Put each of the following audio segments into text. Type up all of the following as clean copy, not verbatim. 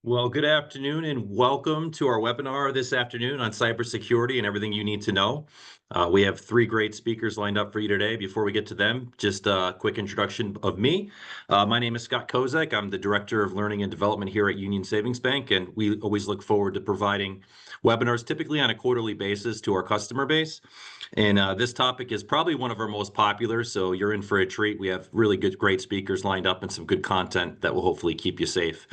Well, good afternoon and welcome to our webinar this afternoon on cybersecurity and everything you need to know. We have three great speakers lined up for you today. Before we get to them, just a quick introduction of me. My name is Scott Kozak. I'm the Director of Learning and Development here at Union Savings Bank, and we always look forward to providing webinars typically on a quarterly basis to our customer base. And this topic is probably one of our most popular, so you're in for a treat. We have really great speakers lined up and some good content that will hopefully keep you safe.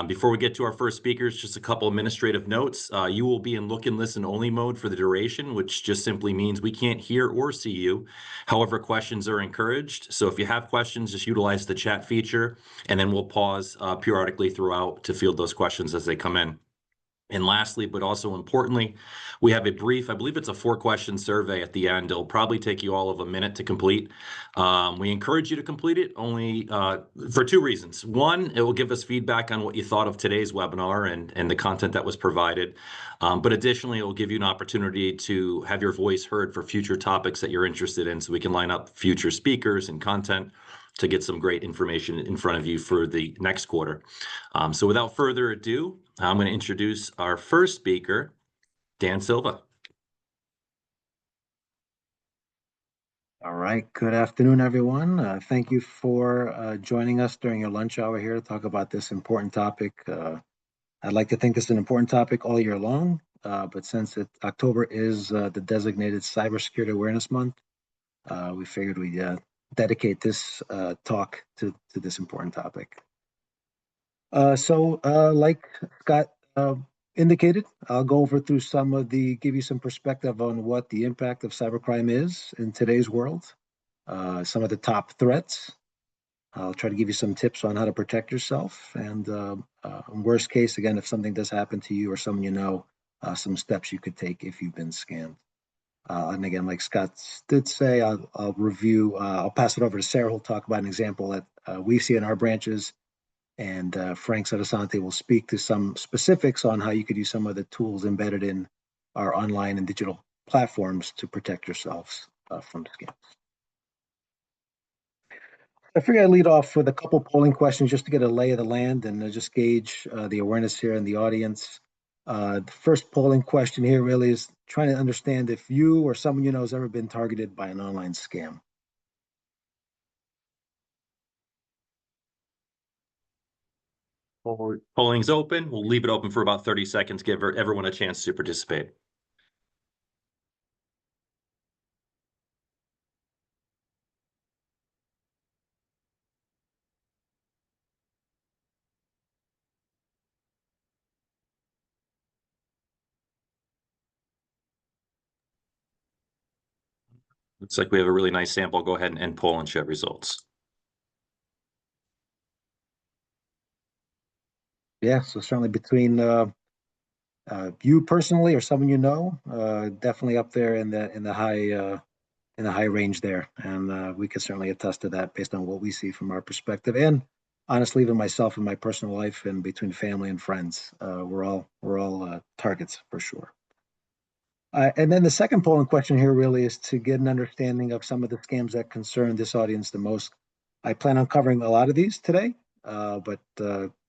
Before we get to our first speakers, just a couple administrative notes. You will be in look and listen only mode for the duration, which just simply means we can't hear or see you. However, questions are encouraged. So if you have questions, just utilize the chat feature, and then we'll pause periodically throughout to field those questions as they come in. And lastly, but also importantly, we have a brief, I believe it's a 4-question survey at the end. It'll probably take you all of a minute to complete. We encourage you to complete it only for 2 reasons. One, it will give us feedback on what you thought of today's webinar and the content that was provided. But additionally, it will give you an opportunity to have your voice heard for future topics that you're interested in, so we can line up future speakers and content to get some great information in front of you for the next quarter. So without further ado, I'm going to introduce our first speaker, Dan Silva. All right. Good afternoon, everyone. Thank you for joining us during your lunch hour here to talk about this important topic. I'd like to think this is an important topic all year long, but since October is the designated Cybersecurity Awareness Month, we figured we'd dedicate this talk to this important topic. Like Scott indicated, I'll go over through give you some perspective on what the impact of cybercrime is in today's world, some of the top threats. I'll try to give you some tips on how to protect yourself, and in worst case, again, if something does happen to you or someone you know, some steps you could take if you've been scammed. And again, like Scott did say, I'll review, I'll pass it over to Sarah, who'll talk about an example that we see in our branches, and Frank Sadasante will speak to some specifics on how you could use some of the tools embedded in our online and digital platforms to protect yourselves from scams. I figured I'd lead off with a couple polling questions just to get a lay of the land and just gauge the awareness here in the audience. The first polling question here really is trying to understand if you or someone you know has ever been targeted by an online scam. Polling's open. We'll leave it open for about 30 seconds, give everyone a chance to participate. Looks like we have a really nice sample. Go ahead and end poll and share results. Yeah, so certainly between you personally or someone you know, definitely up there in the high range there, and we can certainly attest to that based on what we see from our perspective, and honestly, even myself in my personal life and between family and friends, we're all targets for sure. And then the second polling question here really is to get an understanding of some of the scams that concern this audience the most. I plan on covering a lot of these today, but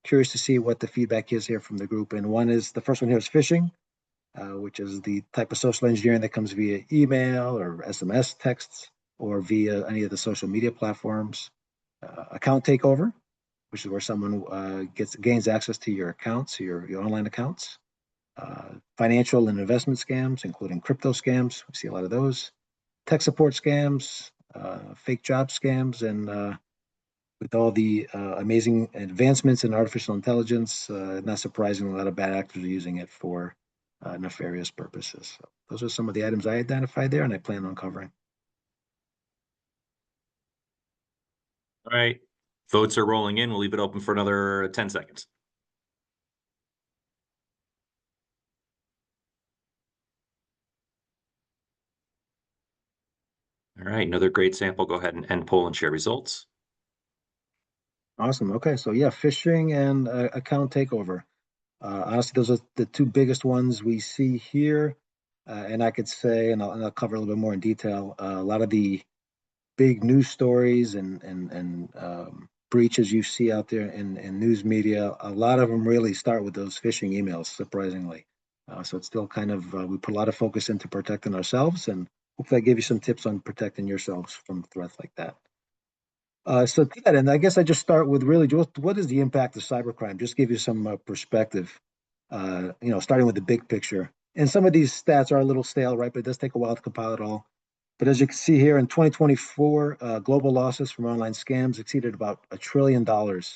curious to see what the feedback is here from the group. And the first one here is phishing, which is the type of social engineering that comes via email or SMS texts or via any of the social media platforms. Account takeover, which is where someone gains access to your accounts, your online accounts. Financial and investment scams, including crypto scams. We see a lot of those. Tech support scams, fake job scams, and with all the amazing advancements in artificial intelligence, not surprisingly, a lot of bad actors are using it for nefarious purposes. So those are some of the items I identified there, and I plan on covering. All right, votes are rolling in. We'll leave it open for another 10 seconds. All right, another great sample. Go ahead and end poll and share results. Awesome. Okay, so yeah, phishing and account takeover. Honestly, those are the two biggest ones we see here. And I could say, and I'll cover a little bit more in detail, a lot of the big news stories and breaches you see out there in news media, a lot of them really start with those phishing emails, surprisingly. So it's still kind of, we put a lot of focus into protecting ourselves, and hopefully I give you some tips on protecting yourselves from threats like that. So to that end, I guess I just start with really just what is the impact of cybercrime? Just give you some perspective, starting with the big picture. And some of these stats are a little stale, right? But it does take a while to compile it all. But as you can see here, in 2024, global losses from online scams exceeded about $1 trillion.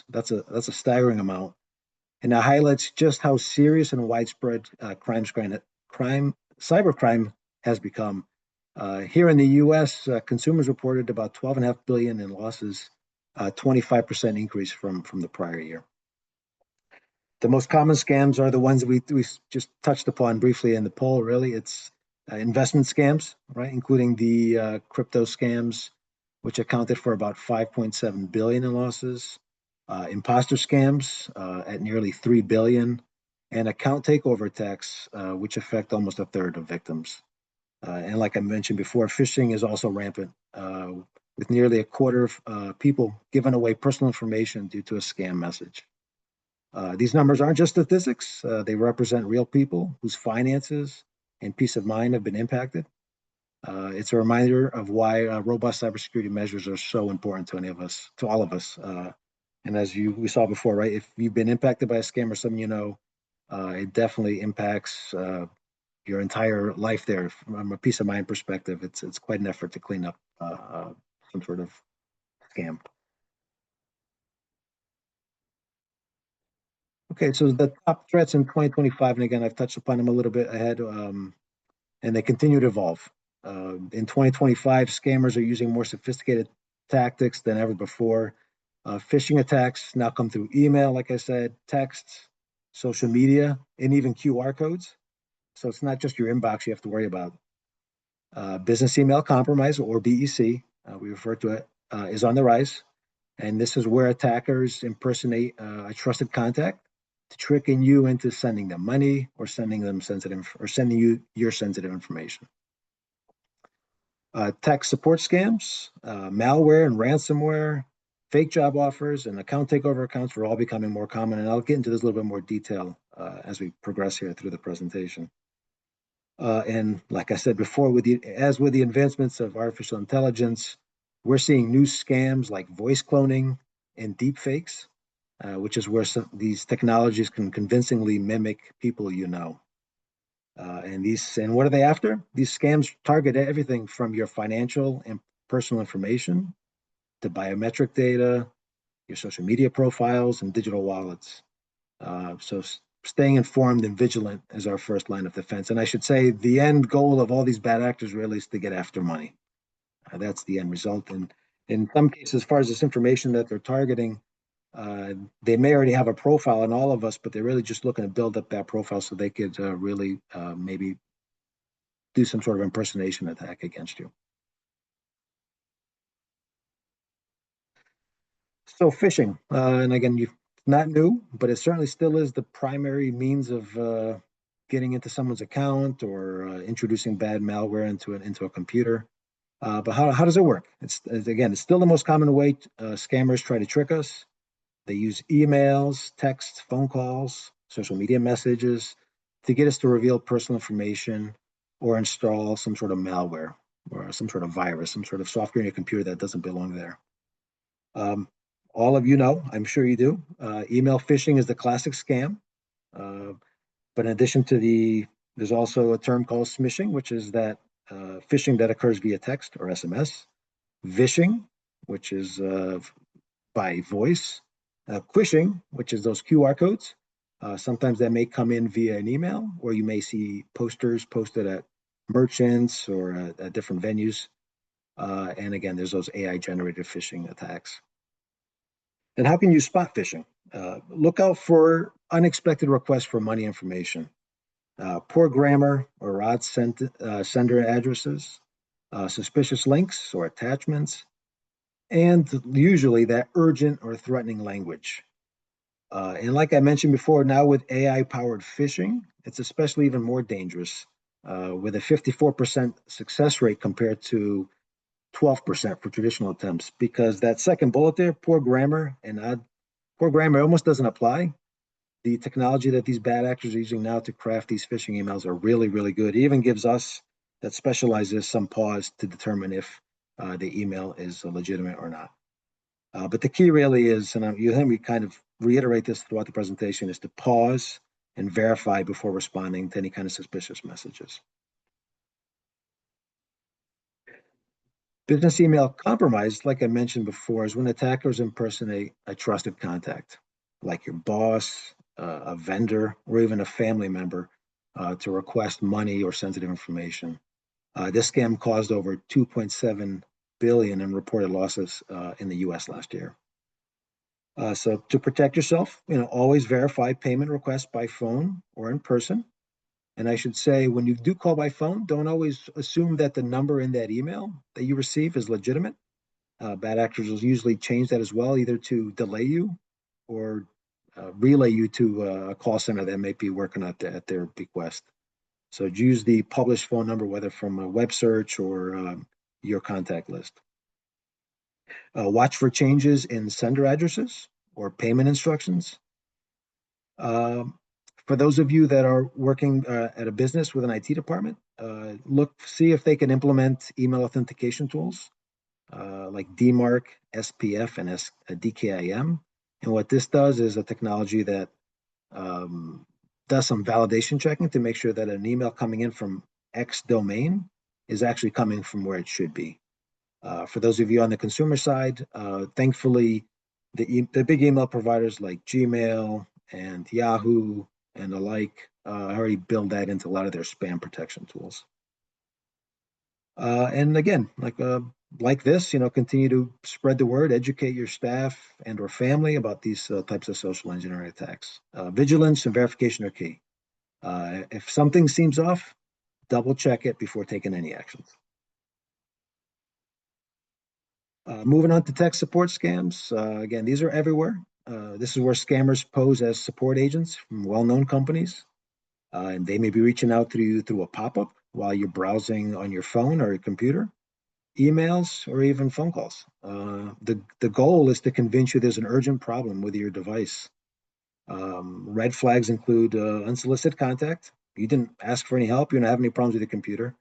That's a staggering amount, and that highlights just how serious and widespread cybercrime has become. Here in the U.S., consumers reported about 12.5 billion in losses, 25% increase from the prior year. The most common scams are the ones that we just touched upon briefly in the poll. Really, it's investment scams, right, including the crypto scams, which accounted for about 5.7 billion in losses. Imposter scams at nearly 3 billion, and account takeover attacks, which affect almost a third of victims. And like I mentioned before, phishing is also rampant, with nearly a quarter of people giving away personal information due to a scam message. These numbers aren't just statistics, they represent real people whose finances and peace of mind have been impacted. It's a reminder of why robust cybersecurity measures are so important to any of us, to all of us. And as we saw before, right, if you've been impacted by a scam or something, it definitely impacts your entire life there. From a peace of mind perspective, it's quite an effort to clean up some sort of scam. Okay, so the top threats in 2025, and again, I've touched upon them a little bit ahead, and they continue to evolve. In 2025, scammers are using more sophisticated tactics than ever before. Phishing attacks now come through email, like I said, texts, social media, and even QR codes. So it's not just your inbox you have to worry about. Business email compromise, or BEC, we refer to it, is on the rise. And this is where attackers impersonate a trusted contact to tricking you into sending them money or sending you your sensitive information. Tech support scams, malware and ransomware, fake job offers, and account takeover accounts are all becoming more common. And I'll get into this a little bit more detail as we progress here through the presentation. And like I said before, with the advancements of artificial intelligence, we're seeing new scams like voice cloning and deep fakes, which is where these technologies can convincingly mimic people you know. And what are they after? These scams target everything from your financial and personal information to biometric data, your social media profiles, and digital wallets. So staying informed and vigilant is our first line of defense. And I should say the end goal of all these bad actors really is to get after money. That's the end result. And in some cases, as far as this information that they're targeting, they may already have a profile on all of us, but they're really just looking to build up that profile so they could really maybe do some sort of impersonation attack against you. So phishing, and again, not new, but it certainly still is the primary means of getting into someone's account or introducing bad malware into a computer. But how does it work? It's still the most common way scammers try to trick us. They use emails, texts, phone calls, social media messages to get us to reveal personal information or install some sort of malware or some sort of virus, some sort of software in your computer that doesn't belong there. All of you know, I'm sure you do, email phishing is the classic scam. But in addition to there's also a term called smishing, which is that phishing that occurs via text or SMS. Vishing, which is by voice. Quishing, which is those QR codes. Sometimes that may come in via an email, or you may see posters posted at merchants or at different venues. And again, there's those AI-generated phishing attacks. And how can you spot phishing? Look out for unexpected requests for money information, poor grammar or odd sender addresses, suspicious links or attachments, and usually that urgent or threatening language. And like I mentioned before, now with AI-powered phishing, it's especially even more dangerous, with a 54% success rate compared to 12% for traditional attempts, because that second bullet there, poor grammar almost doesn't apply. The technology that these bad actors are using now to craft these phishing emails are really, really good. It even gives us that specializes some pause to determine if the email is legitimate or not. But the key really is, and you hear me kind of reiterate this throughout the presentation, is to pause and verify before responding to any kind of suspicious messages. Business email compromise, like I mentioned before, is when attackers impersonate a trusted contact, like your boss, a vendor, or even a family member, to request money or sensitive information. This scam caused over 2.7 billion in reported losses in the U.S. last year. So to protect yourself, always verify payment requests by phone or in person. And I should say, when you do call by phone, don't always assume that the number in that email that you receive is legitimate. Bad actors will usually change that as well, either to delay you or relay you to a call center that may be working at their bequest. So use the published phone number, whether from a web search or your contact list. Watch for changes in sender addresses or payment instructions. For those of you that are working at a business with an IT department, see if they can implement email authentication tools like DMARC, SPF, and DKIM. And what this does is a technology that does some validation checking to make sure that an email coming in from X domain is actually coming from where it should be. For those of you on the consumer side, thankfully, the big email providers like Gmail and Yahoo and the like already build that into a lot of their spam protection tools. And again, like this, continue to spread the word, educate your staff and or family about these types of social engineering attacks. Vigilance and verification are key. If something seems off, double check it before taking any actions. Moving on to tech support scams. Again, these are everywhere. This is where scammers pose as support agents from well-known companies. And they may be reaching out to you through a pop-up while you're browsing on your phone or your computer, emails, or even phone calls. The goal is to convince you there's an urgent problem with your device. Red flags include unsolicited contact. You didn't ask for any help. You don't have any problems with your computer.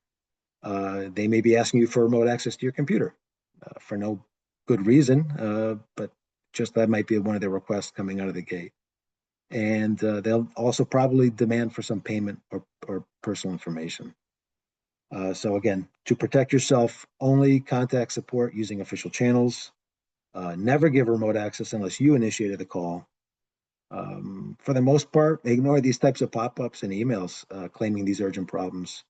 They may be asking you for remote access to your computer for no good reason, but just that might be one of their requests coming out of the gate. And they'll also probably demand for some payment or personal information. So again, to protect yourself, only contact support using official channels. Never give remote access unless you initiated the call. For the most part, ignore these types of pop-ups and emails claiming these urgent problems.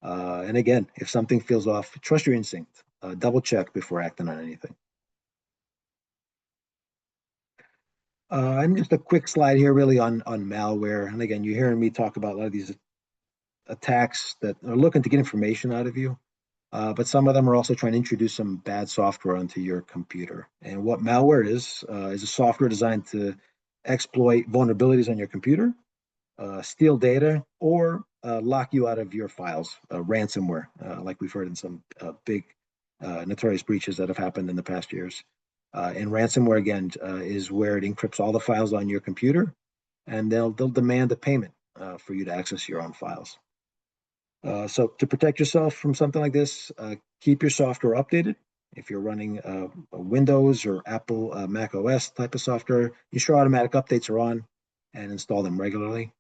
And again, if something feels off, trust your instinct. Double check before acting on anything. And just a quick slide here really on malware. And again, you're hearing me talk about a lot of these attacks that are looking to get information out of you. But some of them are also trying to introduce some bad software onto your computer. And what malware is a software designed to exploit vulnerabilities on your computer, steal data, or lock you out of your files, ransomware, like we've heard in some big notorious breaches that have happened in the past years. And ransomware, again, is where it encrypts all the files on your computer, and they'll demand a payment for you to access your own files. So to protect yourself from something like this, keep your software updated. If you're running Windows or Apple Mac OS type of software, ensure automatic updates are on and install them regularly.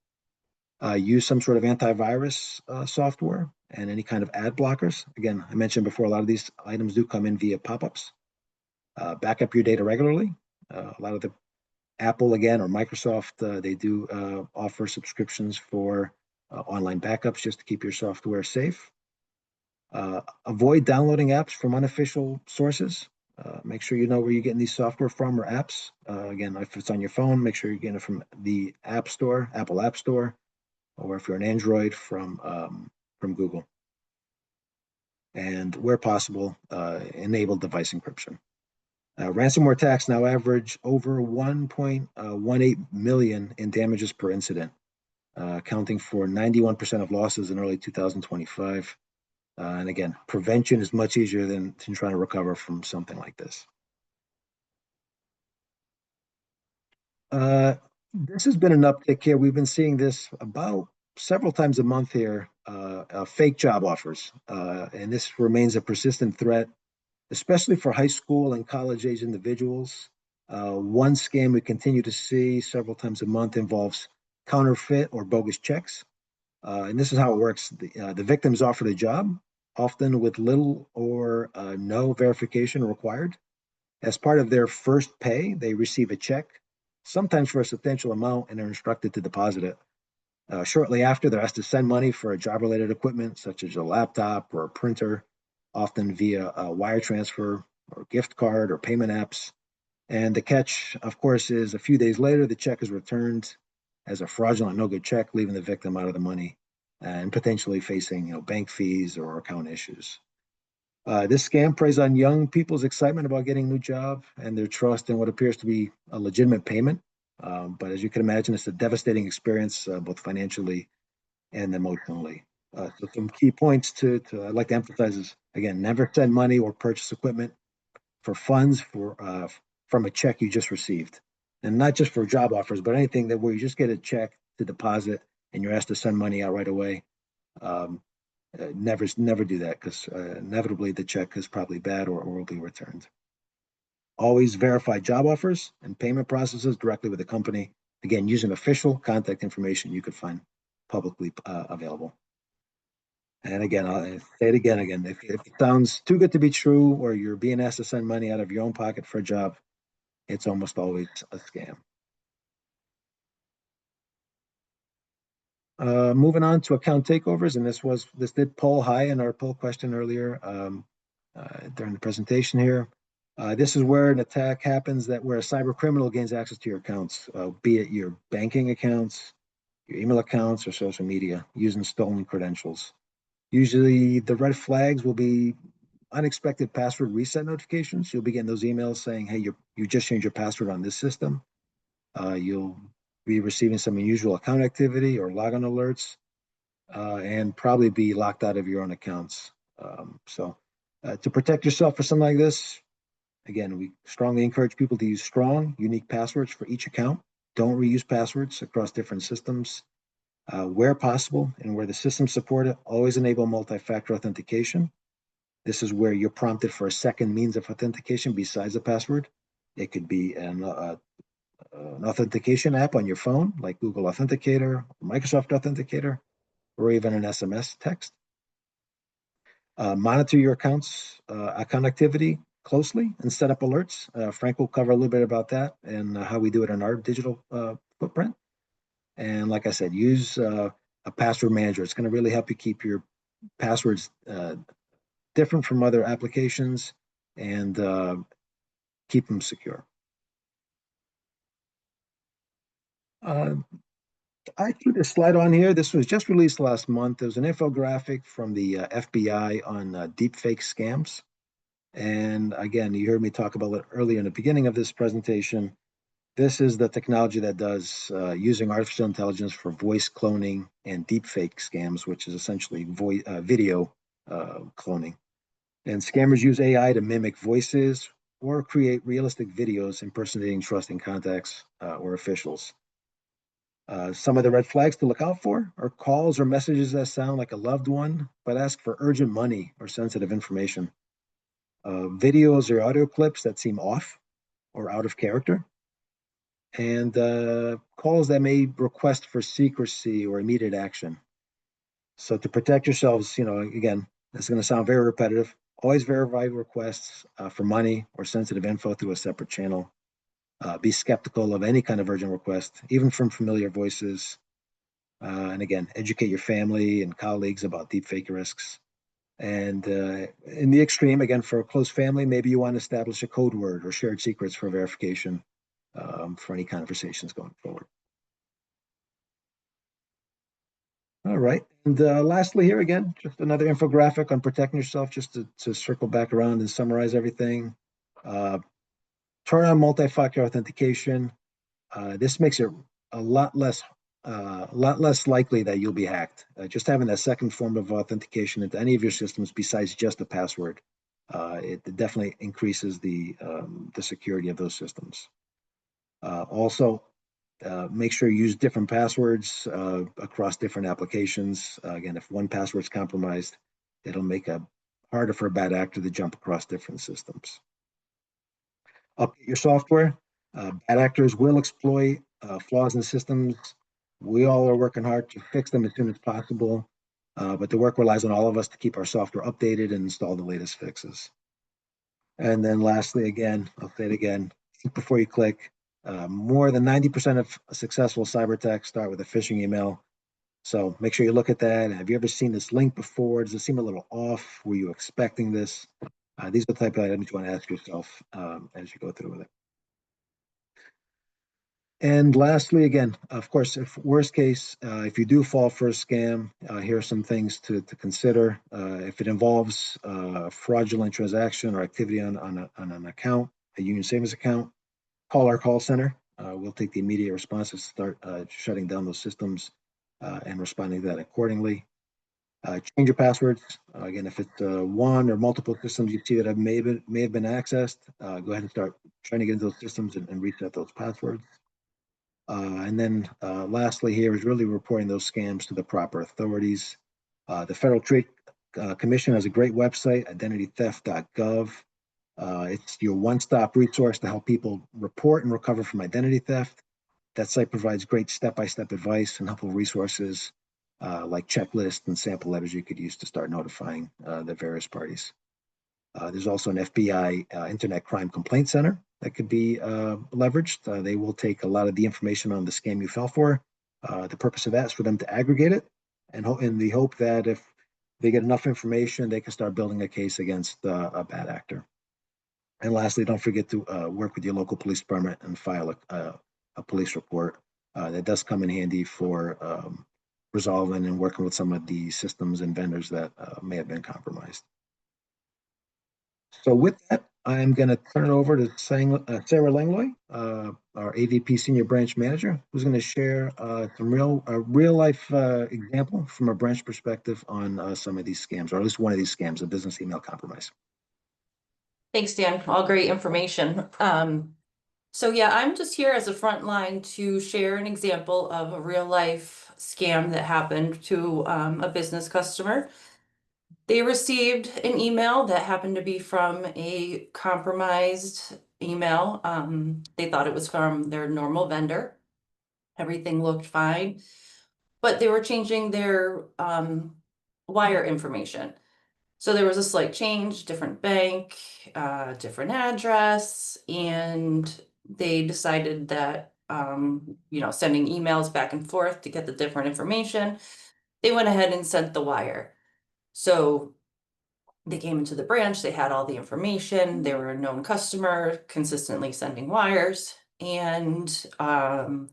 Use some sort of antivirus software and any kind of ad blockers. Again, I mentioned before, a lot of these items do come in via pop-ups. Back up your data regularly. A lot of the Apple, again, or Microsoft, they do offer subscriptions for online backups just to keep your software safe. Avoid downloading apps from unofficial sources. Make sure you know where you're getting these software from or apps. Again, if it's on your phone, make sure you're getting it from the App Store, Apple App Store, or if you're an Android, from Google. And where possible, enable device encryption. Ransomware attacks now average over 1.18 million in damages per incident, accounting for 91% of losses in early 2025. And again, prevention is much easier than trying to recover from something like this. This has been an uptick here. We've been seeing this about several times a month here, fake job offers. And this remains a persistent threat, especially for high school and college age individuals. One scam we continue to see several times a month involves counterfeit or bogus checks. And this is how it works. The victim is offered a job, often with little or no verification required. As part of their first pay, they receive a check, sometimes for a substantial amount, and are instructed to deposit it. Shortly after, they're asked to send money for a job-related equipment, such as a laptop or a printer, often via a wire transfer or gift card or payment apps. And the catch, of course, is a few days later, the check is returned as a fraudulent no-good check, leaving the victim out of the money and potentially facing, bank fees or account issues. This scam preys on young people's excitement about getting a new job and their trust in what appears to be a legitimate payment. But as you can imagine, it's a devastating experience, both financially and emotionally. So some key points I'd like to emphasize is, again, never send money or purchase equipment for funds from a check you just received. And not just for job offers, but anything that where you just get a check to deposit and you're asked to send money out right away. Um, never do that, because inevitably the check is probably bad or will be returned. Always verify job offers and payment processes directly with the company. Again, using official contact information you could find publicly available. And again, I'll say it again. If it sounds too good to be true, or you're being asked to send money out of your own pocket for a job, it's almost always a scam. Moving on to account takeovers, and this did poll high in our poll question earlier during the presentation here. This is where an attack happens, where a cyber criminal gains access to your accounts, be it your banking accounts, your email accounts, or social media, using stolen credentials. Usually, the red flags will be unexpected password reset notifications. You'll be getting those emails saying, "Hey, you just changed your password on this system." You'll be receiving some unusual account activity or login alerts, and probably be locked out of your own accounts. To protect yourself for something like this, again, we strongly encourage people to use strong, unique passwords for each account. Don't reuse passwords across different systems. Where possible and where the systems support it, always enable multi-factor authentication. This is where you're prompted for a second means of authentication besides a password. It could be an authentication app on your phone, like Google Authenticator, Microsoft Authenticator, or even an SMS text. Monitor your account activity closely and set up alerts. Frank will cover a little bit about that and how we do it in our digital footprint. And like I said, use a password manager. It's going to really help you keep your passwords different from other applications and keep them secure. I threw this slide on here. This was just released last month. There was an infographic from the FBI on deepfake scams. And again, you heard me talk about it earlier in the beginning of this presentation. This is the technology that does using artificial intelligence for voice cloning and deepfake scams, which is essentially video cloning. And scammers use AI to mimic voices or create realistic videos impersonating trusting contacts or officials. Some of the red flags to look out for are calls or messages that sound like a loved one, but ask for urgent money or sensitive information. Videos or audio clips that seem off or out of character, and calls that may request for secrecy or immediate action. So to protect yourselves, again, this is going to sound very repetitive. Always verify requests for money or sensitive info through a separate channel. Be skeptical of any kind of urgent request, even from familiar voices. And again, educate your family and colleagues about deepfake risks. And in the extreme, again, for a close family, maybe you want to establish a code word or shared secrets for verification for any conversations going forward. All right. And lastly, here again, just another infographic on protecting yourself, just to circle back around and summarize everything. Turn on multi-factor authentication. This makes it a lot less a lot less likely that you'll be hacked. Just having that second form of authentication into any of your systems besides just a password, it definitely increases the security of those systems. Also, make sure you use different passwords across different applications. Again, if one password's compromised, it'll make it harder for a bad actor to jump across different systems. Update your software. Bad actors will exploit flaws in systems. We all are working hard to fix them as soon as possible, but the work relies on all of us to keep our software updated and install the latest fixes. And then lastly, again, I'll say it again, think before you click. More than 90% of successful cyber attacks start with a phishing email. So make sure you look at that. Have you ever seen this link before? Does it seem a little off? Were you expecting this? These are the type of items you want to ask yourself as you go through with it. And lastly, again, of course, if worst case, if you do fall for a scam, here are some things to consider. If it involves fraudulent transaction or activity on an account, a union savings account, call our call center. We'll take the immediate responses, start shutting down those systems and responding to that accordingly. Change your passwords. Again, if it's one or multiple systems you see that may have been accessed, go ahead and start trying to get into those systems and reset those passwords. And then lastly here is really reporting those scams to the proper authorities. The Federal Trade Commission has a great website, identitytheft.gov. It's your one-stop resource to help people report and recover from identity theft. That site provides great step-by-step advice and helpful resources like checklists and sample letters you could use to start notifying the various parties. There's also an FBI Internet Crime Complaint Center that could be leveraged. They will take a lot of the information on the scam you fell for. The purpose of that is for them to aggregate it and in the hope that if they get enough information, they can start building a case against a bad actor. And lastly, don't forget to work with your local police department and file a police report. That does come in handy for resolving and working with some of the systems and vendors that may have been compromised. So with that, I'm going to turn it over to Sarah Langloy, our AVP Senior Branch Manager, who's going to share some real life example from a branch perspective on some of these scams, or at least one of these scams, a business email compromise. Thanks, Dan. All great information. So yeah, I'm just here as a front line to share an example of a real life scam that happened to a business customer. They received an email that happened to be from a compromised email. They thought it was from their normal vendor. Everything looked fine, but they were changing their wire information. So there was a slight change, different bank, different address, and they decided that, sending emails back and forth to get the different information, they went ahead and sent the wire. So they came into the branch, they had all the information, they were a known customer, consistently sending wires, and so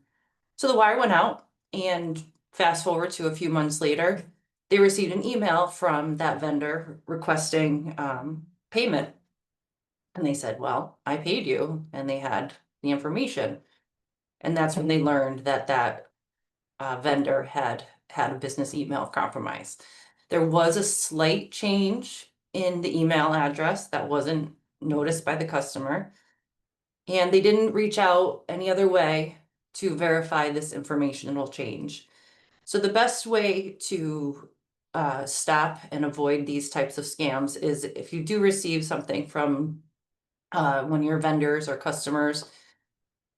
the wire went out, and fast forward to a few months later, they received an email from that vendor requesting payment. And they said, well, I paid you, and they had the information. And that's when they learned that that vendor had a business email compromise. There was a slight change in the email address that wasn't noticed by the customer, and they didn't reach out any other way to verify this informational change. So the best way to stop and avoid these types of scams is if you do receive something from one of your vendors or customers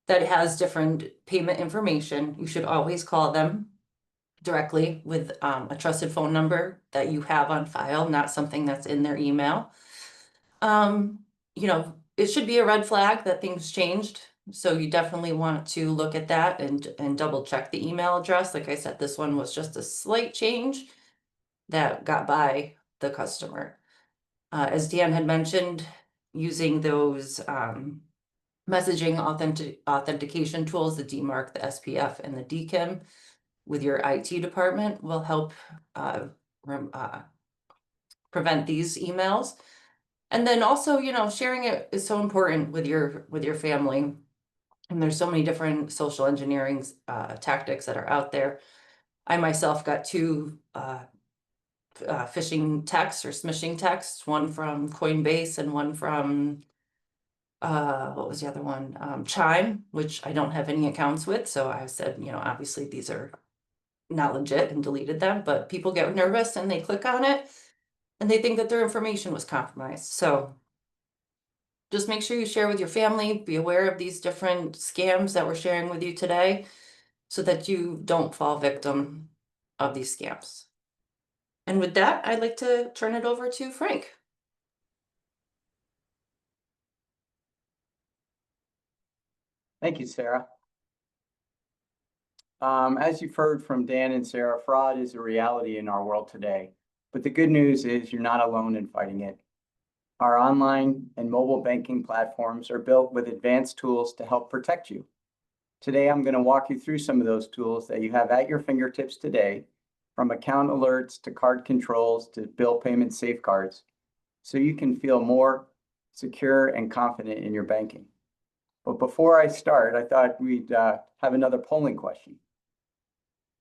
that has different payment information, you should always call them directly with a trusted phone number that you have on file, not something that's in their email. It should be a red flag that things changed. So you definitely want to look at that and double check the email address. Like I said, this one was just a slight change that got by the customer. As Dan had mentioned, using those messaging authentication tools, the DMARC, the SPF, and the DKIM with your IT department will help prevent these emails. And then also, sharing it is so important with your family. And there's so many different social engineering tactics that are out there. I myself got two phishing texts or smishing texts, one from Coinbase and one from what was the other one? Chime, which I don't have any accounts with. So I said, obviously these are not legit, and deleted them, but people get nervous and they click on it and they think that their information was compromised. So just make sure you share with your family, be aware of these different scams that we're sharing with you today so that you don't fall victim of these scams. And with that, I'd like to turn it over to Frank. Thank you, Sarah. As you've heard from Dan and Sarah, fraud is a reality in our world today. But the good news is you're not alone in fighting it. Our online and mobile banking platforms are built with advanced tools to help protect you. Today, I'm going to walk you through some of those tools that you have at your fingertips today, from account alerts to card controls to bill payment safeguards, so you can feel more secure and confident in your banking. But before I start, I thought we'd have another polling question.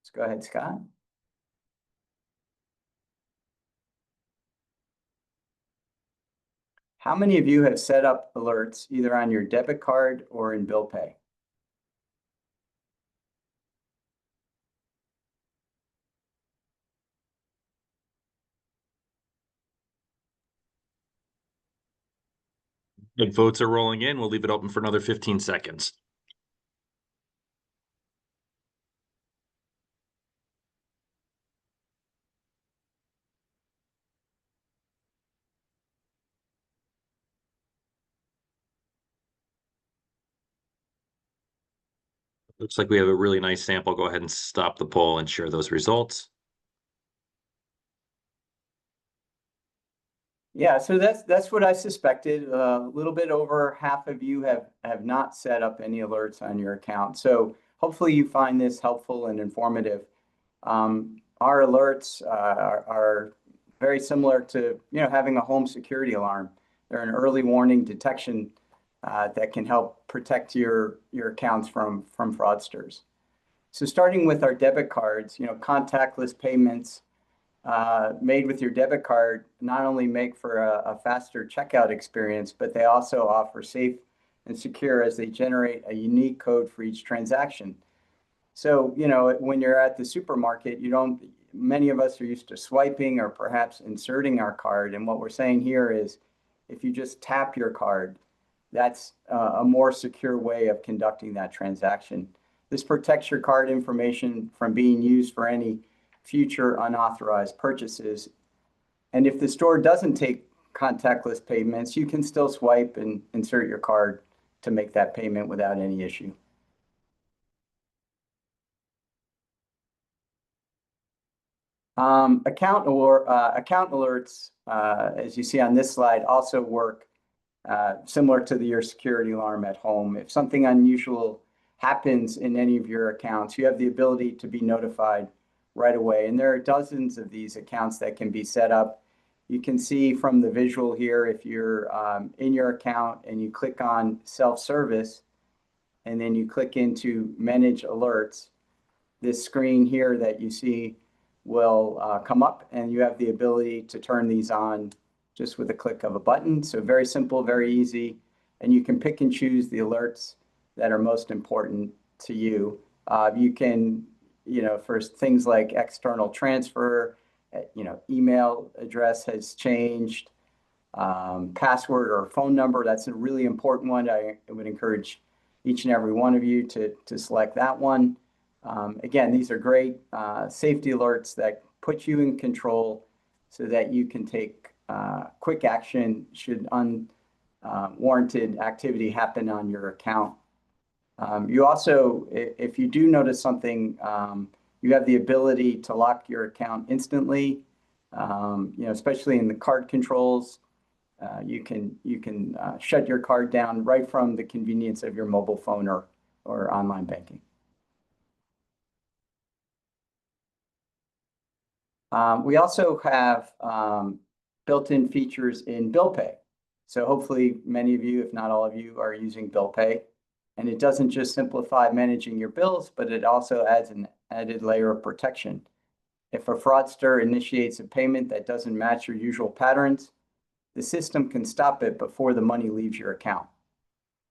Let's go ahead, Scott. How many of you have set up alerts either on your debit card or in bill pay? And votes are rolling in. We'll leave it open for another 15 seconds. Looks like we have a really nice sample. Go ahead and stop the poll and share those results. Yeah, so that's what I suspected. A little bit over half of you have not set up any alerts on your account. So hopefully you find this helpful and informative. Our alerts are very similar to having a home security alarm. They're an early warning detection that can help protect your accounts from fraudsters. So starting with our debit cards, contactless payments made with your debit card not only make for a faster checkout experience, but they also offer safe and secure as they generate a unique code for each transaction. So, when you're at the supermarket, many of us are used to swiping or perhaps inserting our card. And what we're saying here is if you just tap your card, that's a more secure way of conducting that transaction. This protects your card information from being used for any future unauthorized purchases. And if the store doesn't take contactless payments, you can still swipe and insert your card to make that payment without any issue. Account alerts, as you see on this slide, also work similar to your security alarm at home. If something unusual happens in any of your accounts, you have the ability to be notified right away. And there are dozens of these accounts that can be set up. You can see from the visual here, if you're in your account and you click on self-service, and then you click into manage alerts, this screen here that you see will come up, and you have the ability to turn these on just with a click of a button. So very simple, very easy. And you can pick and choose the alerts that are most important to you. You can, for things like external transfer, email address has changed, password or phone number. That's a really important one. I would encourage each and every one of you to select that one. Again, these are great safety alerts that put you in control so that you can take quick action should unwarranted activity happen on your account. You also, if you do notice something, you have the ability to lock your account instantly, especially in the card controls. You can shut your card down right from the convenience of your mobile phone or online banking. We also have built-in features in bill pay. So hopefully many of you, if not all of you, are using bill pay. And it doesn't just simplify managing your bills, but it also adds an added layer of protection. If a fraudster initiates a payment that doesn't match your usual patterns, the system can stop it before the money leaves your account.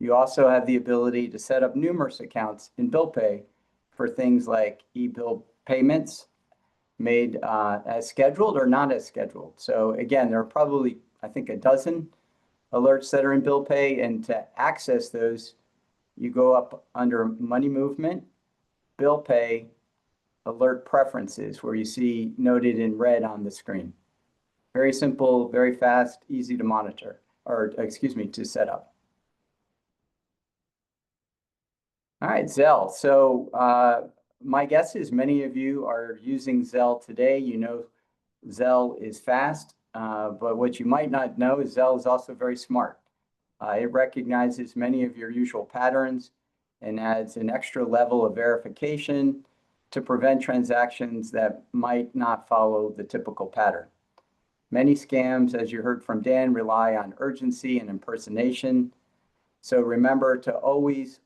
You also have the ability to set up numerous accounts in bill pay for things like e-bill payments made as scheduled or not as scheduled. So again, there are probably, I think, a dozen alerts that are in bill pay, and to access those, you go up under money movement, bill pay, alert preferences, where you see noted in red on the screen. Very simple, very fast, easy to monitor, or excuse me, to set up. All right, Zelle. So my guess is many of you are using Zelle today. You know Zelle is fast, but what you might not know is Zelle is also very smart. It recognizes many of your usual patterns and adds an extra level of verification to prevent transactions that might not follow the typical pattern. Many scams, as you heard from Dan, rely on urgency and impersonation. So remember to always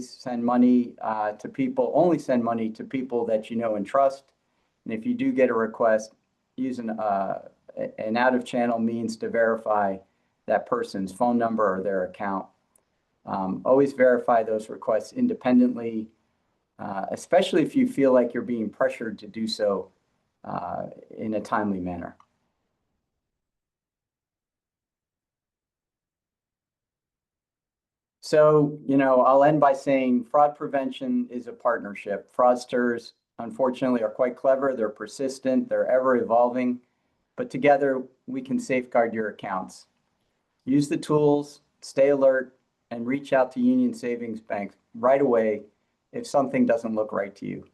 send money to people, only send money to people that you know and trust. And if you do get a request, use an out-of-channel means to verify that person's phone number or their account. Always verify those requests independently, especially if you feel like you're being pressured to do so in a timely manner. So, I'll end by saying fraud prevention is a partnership. Fraudsters, unfortunately, are quite clever. They're persistent. They're ever evolving. But together, we can safeguard your accounts. Use the tools, stay alert, and reach out to Union Savings Bank right away if something doesn't look right to you.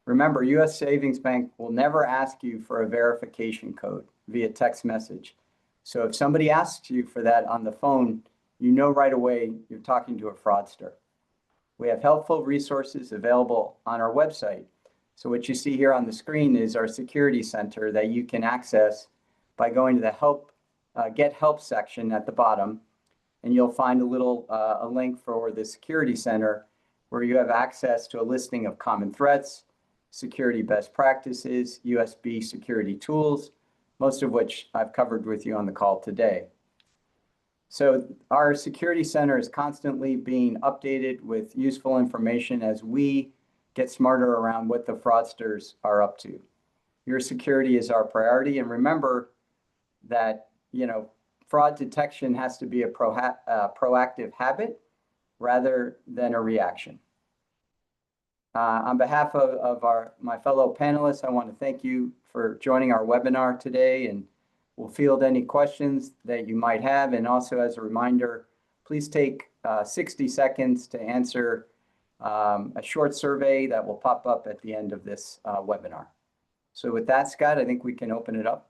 Remember, U.S. Savings Bank will never ask you for a verification code via text message. So if somebody asks you for that on the phone, you know right away you're talking to a fraudster. We have helpful resources available on our website. So what you see here on the screen is our security center that you can access by going to the Get Help section at the bottom, and you'll find a link for the security center where you have access to a listing of common threats, security best practices, USB security tools, most of which I've covered with you on the call today. So our security center is constantly being updated with useful information as we get smarter around what the fraudsters are up to. Your security is our priority, and remember that fraud detection has to be a proactive habit rather than a reaction. On behalf of my fellow panelists, I want to thank you for joining our webinar today, and we'll field any questions that you might have. And also, as a reminder, please take 60 seconds to answer a short survey that will pop up at the end of this webinar. So with that, Scott, I think we can open it up.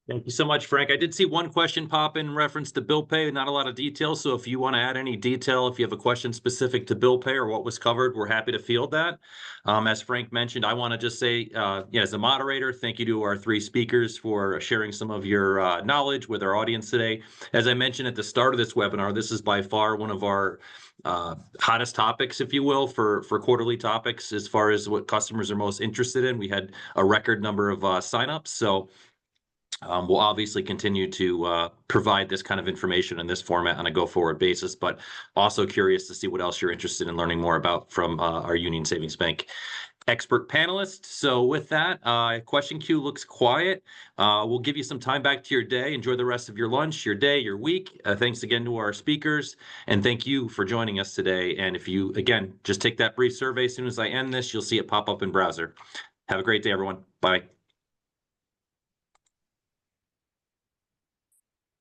Thank you so much, Frank. I did see one question pop in reference to bill pay, not a lot of details. So if you want to add any detail, if you have a question specific to bill pay or what was covered, we're happy to field that. As Frank mentioned, I want to just say, as a moderator, thank you to our three speakers for sharing some of your knowledge with our audience today. As I mentioned at the start of this webinar, this is by far one of our hottest topics, if you will, for quarterly topics as far as what customers are most interested in. We had a record number of signups. So we'll obviously continue to provide this kind of information in this format on a go-forward basis, but also curious to see what else you're interested in learning more about from our Union Savings Bank expert panelists. So with that, question queue looks quiet. We'll give you some time back to your day. Enjoy the rest of your lunch, your day, your week. Thanks again to our speakers, and thank you for joining us today. And if you, again, just take that brief survey as soon as I end this, you'll see it pop up in browser. Have a great day, everyone. Bye.